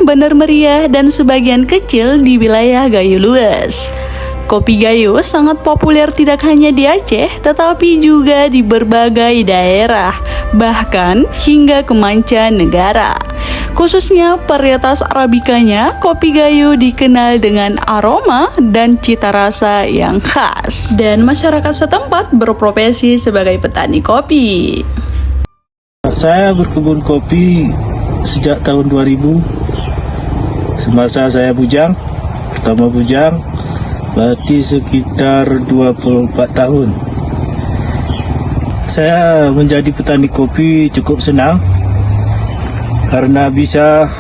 benar meriah dan sebagian kecil di wilayah Gayo Luas. Kopi Gayo sangat populer tidak hanya di Aceh, tetapi juga di berbagai daerah, bahkan hingga ke mancanegara. Khususnya varietas arabikanya, kopi Gayo dikenal dengan aroma dan cita rasa yang khas. Dan masyarakat setempat berprofesi sebagai petani kopi. Saya berkebun kopi sejak tahun 2000. Semasa saya bujang, pertama bujang, berarti sekitar 24 tahun. Saya menjadi petani kopi cukup senang karena bisa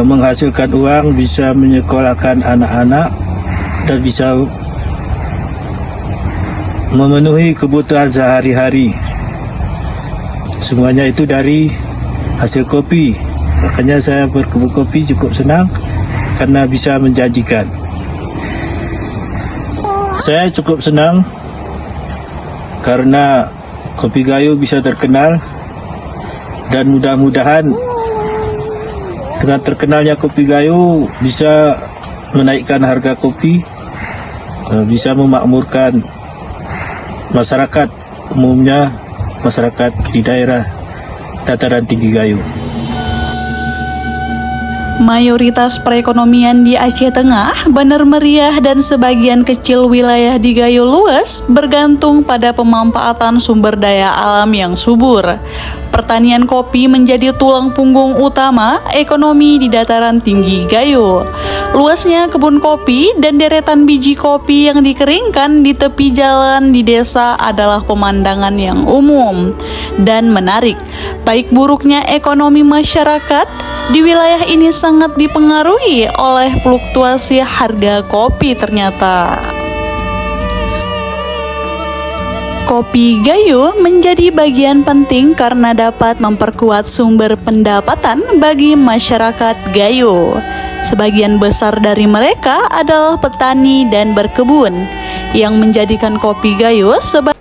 menghasilkan uang, bisa menyekolahkan anak-anak, dan bisa memenuhi kebutuhan sehari-hari. Semuanya itu dari hasil kopi. Makanya saya berkebun kopi cukup senang karena bisa menjanjikan. Saya cukup senang karena kopi Gayo bisa terkenal, dan mudah-mudahan dengan terkenalnya kopi Gayo bisa menaikkan harga kopi, bisa memakmurkan masyarakat umumnya, masyarakat di daerah dataran tinggi Gayo. Mayoritas perekonomian di Aceh Tengah, Benar Meriah, dan sebagian kecil wilayah di Gayo Luas bergantung pada pemanfaatan sumber daya alam yang subur. Pertanian kopi menjadi tulang punggung utama ekonomi di dataran tinggi Gayo. Luasnya kebun kopi dan deretan biji kopi yang dikeringkan di tepi jalan di desa adalah pemandangan yang umum dan menarik. Baik buruknya ekonomi masyarakat di wilayah ini sangat dipengaruhi oleh fluktuasi harga kopi ternyata. Kopi Gayo menjadi bagian penting karena dapat memperkuat sumber pendapatan bagi masyarakat Gayo. Sebagian besar dari mereka adalah petani dan berkebun, yang menjadikan kopi Gayo sebagai